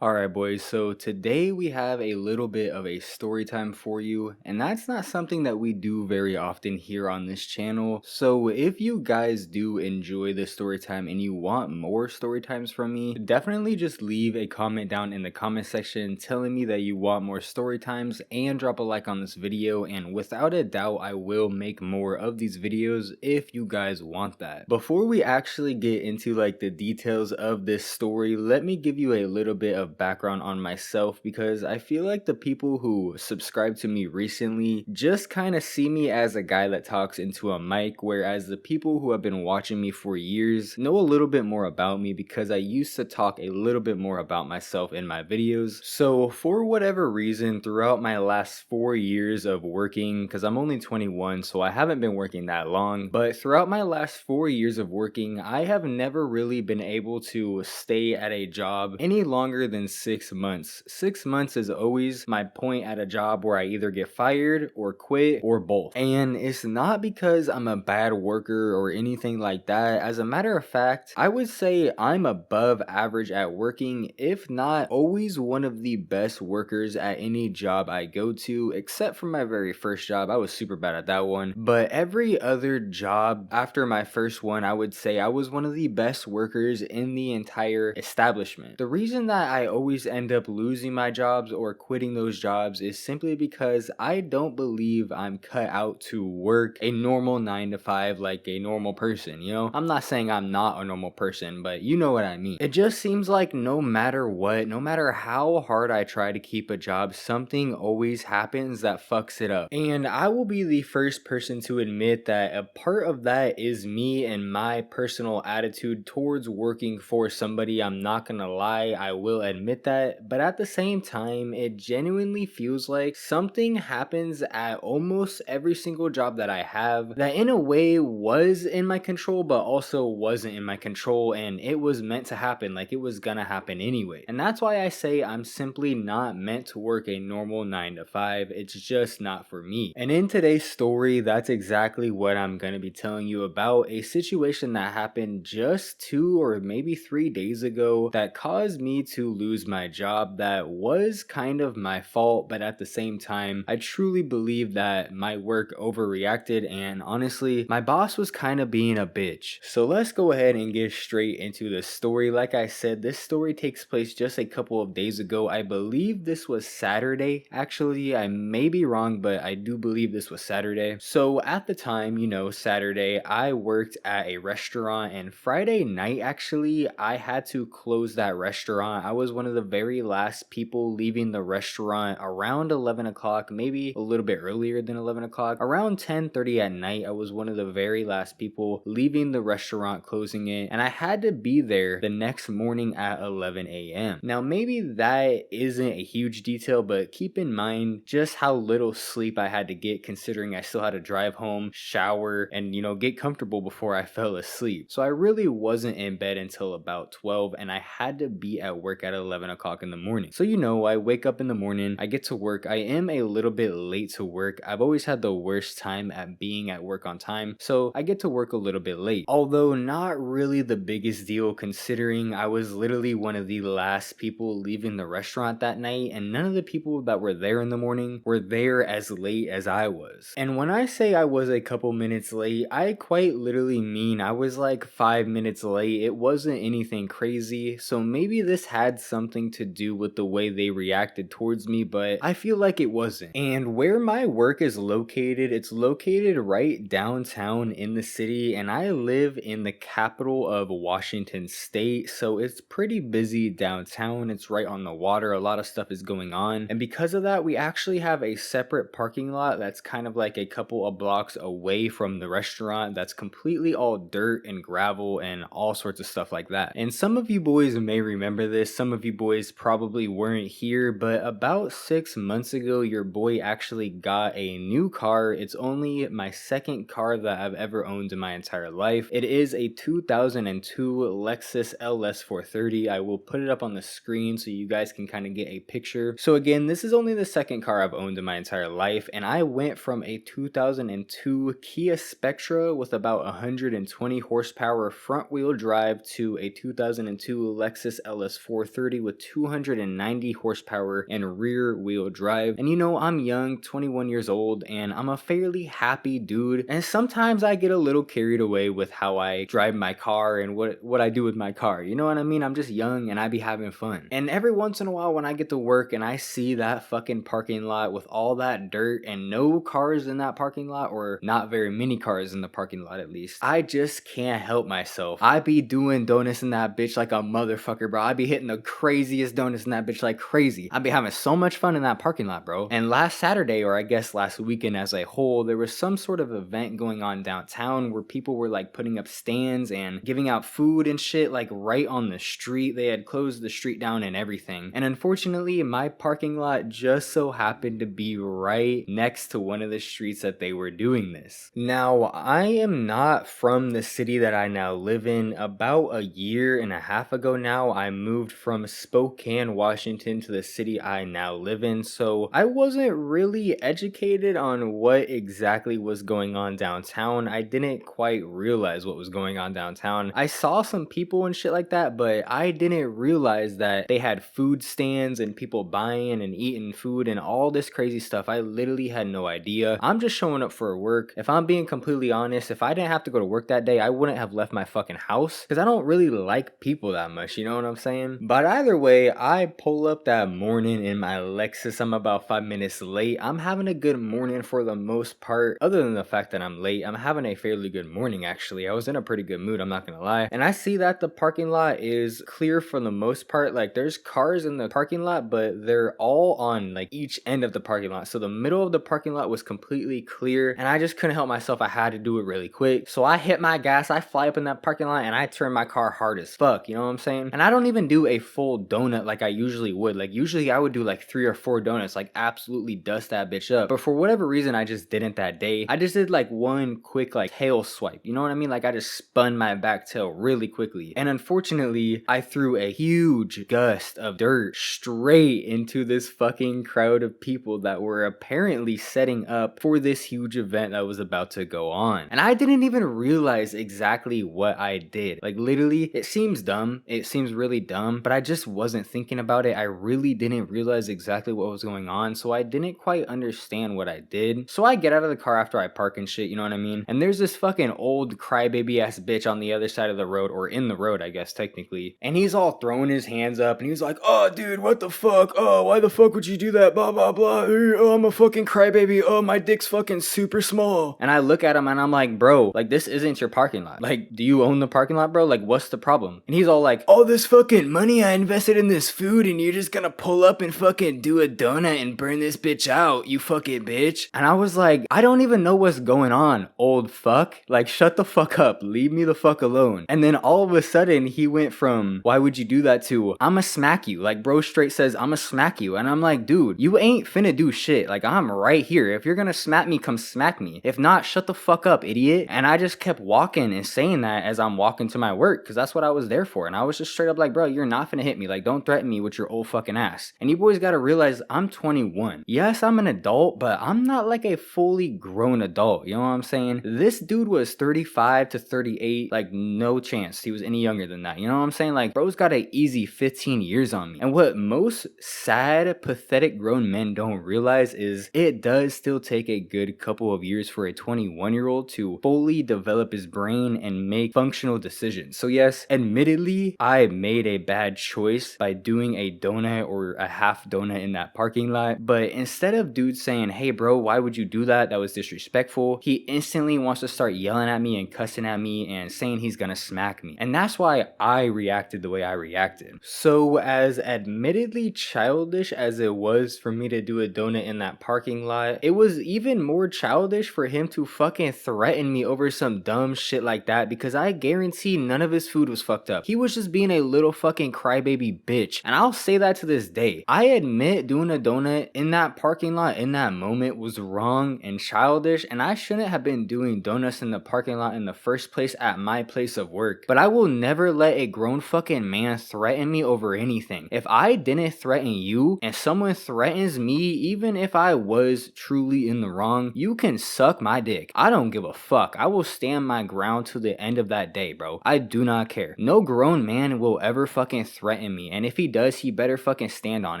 Alright, boys, so today we have a little bit of a story time for you, and that's not something that we do very often here on this channel. So, if you guys do enjoy the story time and you want more story times from me, definitely just leave a comment down in the comment section telling me that you want more story times and drop a like on this video. And without a doubt, I will make more of these videos if you guys want that. Before we actually get into like the details of this story, let me give you a little bit of background on myself because I feel like the people who subscribed to me recently just kind of see me as a guy that talks into a mic, whereas the people who have been watching me for years know a little bit more about me because I used to talk a little bit more about myself in my videos. So for whatever reason, throughout my last 4 years of working, because I'm only 21, so I haven't been working that long, but throughout my last 4 years of working, I have never really been able to stay at a job any longer than 6 months. 6 months is always my point at a job where I either get fired or quit or both. And it's not because I'm a bad worker or anything like that. As a matter of fact, I would say I'm above average at working, if not always one of the best workers at any job I go to, except for my very first job. I was super bad at that one. But every other job after my first one, I would say I was one of the best workers in the entire establishment. The reason that I always end up losing my jobs or quitting those jobs is simply because I don't believe I'm cut out to work a normal 9 to 5 like a normal person, you know? I'm not saying I'm not a normal person, but you know what I mean. It just seems like no matter what, no matter how hard I try to keep a job, something always happens that fucks it up. And I will be the first person to admit that a part of that is me and my personal attitude towards working for somebody. I'm not gonna lie, I will admit that. But at the same time, it genuinely feels like something happens at almost every single job that I have that in a way was in my control, but also wasn't in my control, and it was meant to happen, like it was gonna happen anyway. And that's why I say I'm simply not meant to work a normal 9 to 5. It's just not for me. And in today's story, that's exactly what I'm gonna be telling you about, a situation that happened just 2 or maybe 3 days ago that caused me to lose my job. That was kind of my fault, but at the same time, I truly believe that my work overreacted, and honestly, my boss was kind of being a bitch. So let's go ahead and get straight into the story. Like I said, this story takes place just a couple of days ago. I believe this was Saturday. Actually, I may be wrong, but I do believe this was Saturday. So at the time, Saturday, I worked at a restaurant, and Friday night, actually, I had to close that restaurant. I was one of the very last people leaving the restaurant around 11 o'clock, maybe a little bit earlier than 11 o'clock. Around 10:30 at night, I was one of the very last people leaving the restaurant, closing it, and I had to be there the next morning at 11 a.m. Now, maybe that isn't a huge detail, but keep in mind just how little sleep I had to get, considering I still had to drive home, shower, and get comfortable before I fell asleep. So I really wasn't in bed until about 12, and I had to be at work at 11 o'clock in the morning. So I wake up in the morning, I get to work. I am a little bit late to work. I've always had the worst time at being at work on time, so I get to work a little bit late. Although not really the biggest deal, considering I was literally one of the last people leaving the restaurant that night, and none of the people that were there in the morning were there as late as I was. And when I say I was a couple minutes late, I quite literally mean I was like 5 minutes late. It wasn't anything crazy, so maybe this had something to do with the way they reacted towards me, but I feel like it wasn't. And where my work is located, it's located right downtown in the city, and I live in the capital of Washington State, so it's pretty busy downtown. It's right on the water, a lot of stuff is going on, and because of that, we actually have a separate parking lot that's kind of like a couple of blocks away from the restaurant that's completely all dirt and gravel and all sorts of stuff like that. And some of you boys may remember this, some of you boys probably weren't here, but about 6 months ago, your boy actually got a new car. It's only my second car that I've ever owned in my entire life. It is a 2002 Lexus LS 430. I will put it up on the screen so you guys can kind of get a picture. So again, this is only the second car I've owned in my entire life, and I went from a 2002 Kia Spectra with about 120 horsepower front wheel drive to a 2002 Lexus LS 430 130 with 290 horsepower and rear wheel drive. And you know, I'm young, 21 years old, and I'm a fairly happy dude. And sometimes I get a little carried away with how I drive my car and what I do with my car. You know what I mean? I'm just young and I be having fun. And every once in a while when I get to work and I see that fucking parking lot with all that dirt and no cars in that parking lot, or not very many cars in the parking lot at least, I just can't help myself. I be doing donuts in that bitch like a motherfucker, bro. I be hitting the craziest donuts in that bitch like crazy. I be having so much fun in that parking lot, bro. And last Saturday, or I guess last weekend as a whole, there was some sort of event going on downtown where people were like putting up stands and giving out food and shit like right on the street. They had closed the street down and everything. And unfortunately, my parking lot just so happened to be right next to one of the streets that they were doing this. Now, I am not from the city that I now live in. About a year and a half ago now, I moved from Spokane, Washington to the city I now live in, so I wasn't really educated on what exactly was going on downtown. I didn't quite realize what was going on downtown. I saw some people and shit like that, but I didn't realize that they had food stands and people buying and eating food and all this crazy stuff. I literally had no idea. I'm just showing up for work. If I'm being completely honest, if I didn't have to go to work that day, I wouldn't have left my fucking house because I don't really like people that much, you know what I'm saying? But either way, I pull up that morning in my Lexus. I'm about 5 minutes late. I'm having a good morning for the most part. Other than the fact that I'm late, I'm having a fairly good morning actually. I was in a pretty good mood, I'm not gonna lie. And I see that the parking lot is clear for the most part. Like there's cars in the parking lot, but they're all on like each end of the parking lot. So the middle of the parking lot was completely clear and I just couldn't help myself. I had to do it really quick. So I hit my gas, I fly up in that parking lot and I turn my car hard as fuck, you know what I'm saying? And I don't even do a full donut like I usually would. Like usually I would do like 3 or 4 donuts, like absolutely dust that bitch up. But for whatever reason, I just didn't that day. I just did like one quick like tail swipe, you know what I mean? Like I just spun my back tail really quickly. And unfortunately, I threw a huge gust of dirt straight into this fucking crowd of people that were apparently setting up for this huge event that was about to go on. And I didn't even realize exactly what I did. Like literally, it seems dumb. It seems really dumb, but I just wasn't thinking about it. I really didn't realize exactly what was going on, so I didn't quite understand what I did. So I get out of the car after I park and shit, you know what I mean? And there's this fucking old crybaby ass bitch on the other side of the road, or in the road, I guess, technically. And he's all throwing his hands up and he's like, oh, dude, what the fuck? Oh, why the fuck would you do that? Blah, blah, blah. Oh, I'm a fucking crybaby. Oh, my dick's fucking super small. And I look at him and I'm like, bro, like, this isn't your parking lot. Like, do you own the parking lot, bro? Like, what's the problem? And he's all like, all this fucking money I invested in this food and you're just gonna pull up and fucking do a donut and burn this bitch out, you fucking bitch. And I was like, I don't even know what's going on, old fuck. Like, shut the fuck up. Leave me the fuck alone. And then all of a sudden, he went from, why would you do that, to, I'ma smack you. Like, bro straight says, I'ma smack you. And I'm like, dude, you ain't finna do shit. Like, I'm right here. If you're gonna smack me, come smack me. If not, shut the fuck up, idiot. And I just kept walking and saying that as I'm walking to my work, because that's what I was there for. And I was just straight up like, bro, you're not finna hit me. Like, don't threaten me with your old fucking ass. And you boys gotta realize I'm 21. Yes, I'm an adult, but I'm not like a fully grown adult. You know what I'm saying? This dude was 35 to 38. Like, no chance he was any younger than that. You know what I'm saying? Like, bro's got an easy 15 years on me. And what most sad, pathetic grown men don't realize is it does still take a good couple of years for a 21-year-old to fully develop his brain and make functional decisions. So yes, admittedly, I made a bad choice by doing a donut or a half donut in that parking lot. But instead of dude saying, hey bro, why would you do that? That was disrespectful. He instantly wants to start yelling at me and cussing at me and saying he's gonna smack me. And that's why I reacted the way I reacted. So as admittedly childish as it was for me to do a donut in that parking lot, it was even more childish for him to fucking threaten me over some dumb shit like that, because I guarantee none of his food was fucked up. He was just being a little fucking crybaby bitch. And I'll say that to this day. I admit doing a donut in that parking lot in that moment was wrong and childish, and I shouldn't have been doing donuts in the parking lot in the first place at my place of work. But I will never let a grown fucking man threaten me over anything. If I didn't threaten you and someone threatens me, even if I was truly in the wrong, you can suck my dick. I don't give a fuck. I will stand my ground to the end of that day, bro. I do not care. No grown man will ever fucking threaten threaten me. And if he does, he better fucking stand on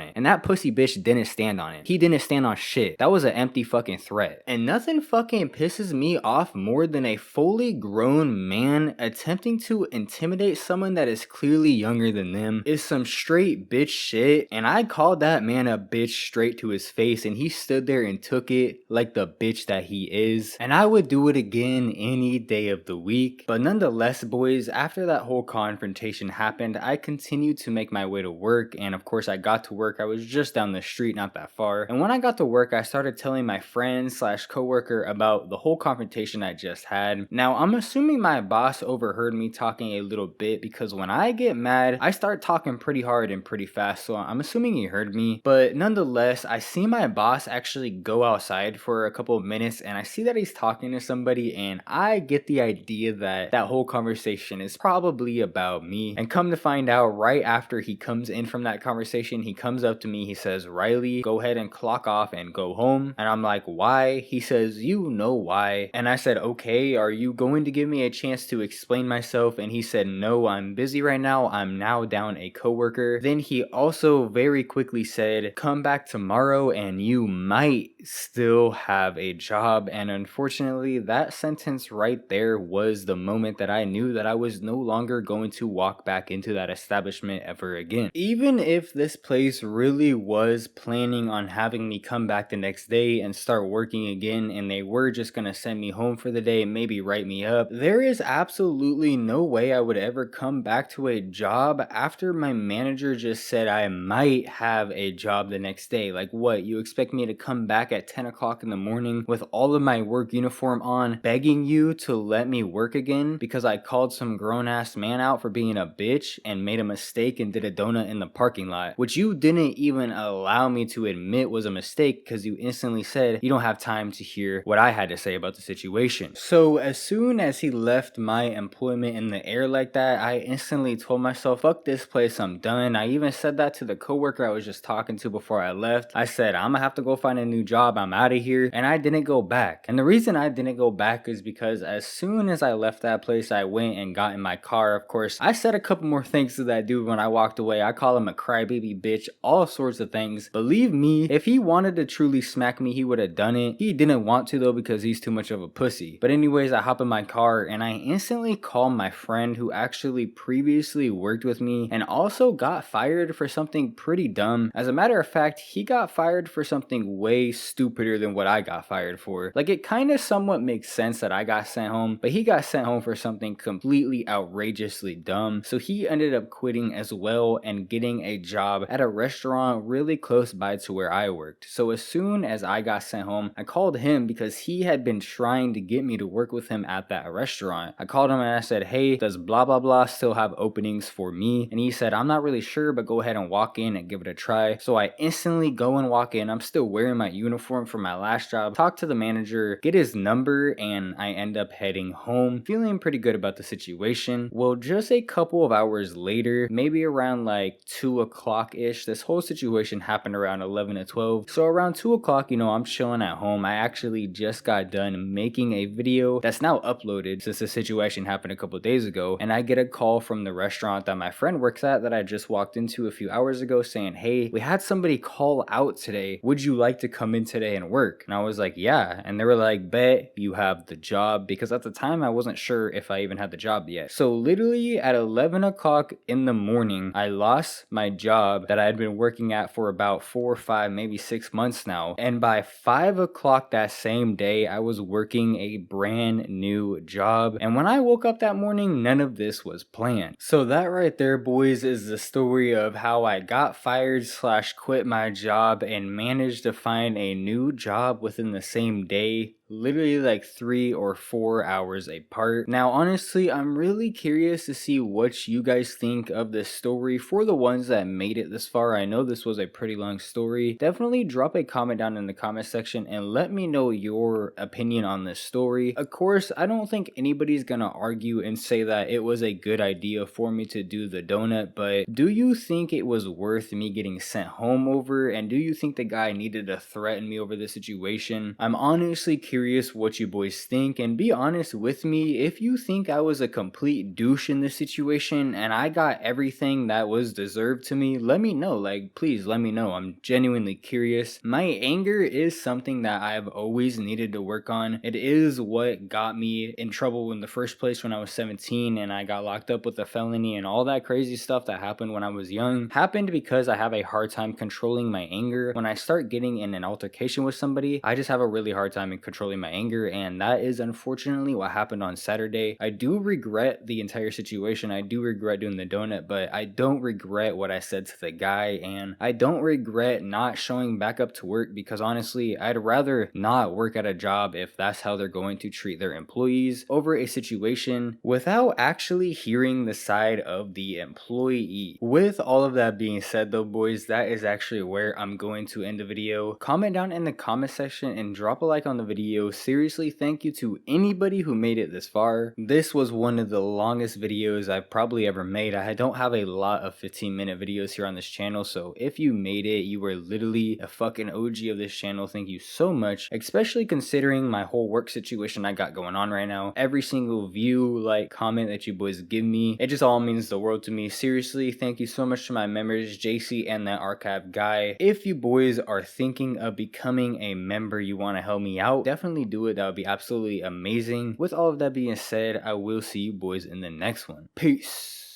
it. And that pussy bitch didn't stand on it. He didn't stand on shit. That was an empty fucking threat. And nothing fucking pisses me off more than a fully grown man attempting to intimidate someone that is clearly younger than them. Is some straight bitch shit. And I called that man a bitch straight to his face, and he stood there and took it like the bitch that he is. And I would do it again any day of the week. But nonetheless, boys, after that whole confrontation happened, I continued to make my way to work. And of course, I got to work. I was just down the street, not that far. And when I got to work, I started telling my friend slash coworker about the whole confrontation I just had. Now, I'm assuming my boss overheard me talking a little bit, because when I get mad, I start talking pretty hard and pretty fast. So I'm assuming he heard me. But nonetheless, I see my boss actually go outside for a couple of minutes, and I see that he's talking to somebody, and I get the idea that that whole conversation is probably about me. And come to find out, right after he comes in from that conversation, he comes up to me, he says, "Riley, go ahead and clock off and go home." And I'm like, "Why?" He says, "You know why." And I said, "Okay, are you going to give me a chance to explain myself?" And he said, "No, I'm busy right now. I'm now down a coworker." Then he also very quickly said, "Come back tomorrow and you might still have a job." And unfortunately, that sentence right there was the moment that I knew that I was no longer going to walk back into that establishment ever again. Even if this place really was planning on having me come back the next day and start working again, and they were just gonna send me home for the day and maybe write me up, there is absolutely no way I would ever come back to a job after my manager just said I might have a job the next day. Like, what, you expect me to come back at 10 o'clock in the morning with all of my work uniform on, begging you to let me work again because I called some grown-ass man out for being a bitch and made a mistake and did a donut in the parking lot, which you didn't even allow me to admit was a mistake because you instantly said you don't have time to hear what I had to say about the situation. So as soon as he left my employment in the air like that, I instantly told myself, fuck this place, I'm done. I even said that to the coworker I was just talking to before I left. I said, I'm gonna have to go find a new job, I'm out of here. And I didn't go back. And the reason I didn't go back is because as soon as I left that place, I went and got in my car. Of course, I said a couple more things to that dude when I walked away. I call him a crybaby bitch, all sorts of things. Believe me, if he wanted to truly smack me, he would have done it. He didn't want to though because he's too much of a pussy. But anyways, I hop in my car and I instantly call my friend who actually previously worked with me and also got fired for something pretty dumb. As a matter of fact, he got fired for something way stupider than what I got fired for. Like, it kind of somewhat makes sense that I got sent home, but he got sent home for something completely outrageously dumb. So he ended up quitting as well and getting a job at a restaurant really close by to where I worked. So as soon as I got sent home, I called him because he had been trying to get me to work with him at that restaurant. I called him and I said, hey, does blah blah blah still have openings for me? And he said, I'm not really sure, but go ahead and walk in and give it a try. So I instantly go and walk in. I'm still wearing my uniform from my last job, talk to the manager, get his number, and I end up heading home feeling pretty good about the situation. Well, just a couple of hours later, maybe around like 2 o'clock ish, this whole situation happened around 11 to 12. So around 2 o'clock, I'm chilling at home. I actually just got done making a video that's now uploaded since the situation happened a couple days ago. And I get a call from the restaurant that my friend works at that I just walked into a few hours ago saying, hey, we had somebody call out today. Would you like to come in today and work? And I was like, yeah. And they were like, bet you have the job, because at the time I wasn't sure if I even had the job yet. So literally at 11 o'clock in the morning, I lost my job that I had been working at for about 4 or 5, maybe 6 months now. And by 5 o'clock that same day, I was working a brand new job. And when I woke up that morning, none of this was planned. So that right there, boys, is the story of how I got fired slash quit my job and managed to find a new job within the same day, literally like 3 or 4 hours apart. Now, honestly, I'm really curious to see what you guys think of this story. For the ones that made it this far, I know this was a pretty long story. Definitely drop a comment down in the comment section and let me know your opinion on this story. Of course, I don't think anybody's gonna argue and say that it was a good idea for me to do the donut, but do you think it was worth me getting sent home over? And do you think the guy needed to threaten me over this situation? I'm honestly curious curious what you boys think, and be honest with me. If you think I was a complete douche in this situation and I got everything that was deserved to me, let me know. Like, please let me know. I'm genuinely curious. My anger is something that I've always needed to work on. It is what got me in trouble in the first place when I was 17 and I got locked up with a felony, and all that crazy stuff that happened when I was young happened because I have a hard time controlling my anger. When I start getting in an altercation with somebody, I just have a really hard time in controlling my anger, and that is unfortunately what happened on Saturday. I do regret the entire situation. I do regret doing the donut, but I don't regret what I said to the guy, and I don't regret not showing back up to work, because honestly, I'd rather not work at a job if that's how they're going to treat their employees over a situation without actually hearing the side of the employee. With all of that being said though, boys, that is actually where I'm going to end the video. Comment down in the comment section and drop a like on the video. Seriously, thank you to anybody who made it this far. This was one of the longest videos I've probably ever made. I don't have a lot of 15-minute videos here on this channel, so if you made it, you were literally a fucking OG of this channel. Thank you so much, especially considering my whole work situation I got going on right now. Every single view, like, comment that you boys give me, it just all means the world to me. Seriously, thank you so much to my members, JC and that archive guy. If you boys are thinking of becoming a member, you want to help me out, definitely do it. That would be absolutely amazing. With all of that being said, I will see you boys in the next one. Peace.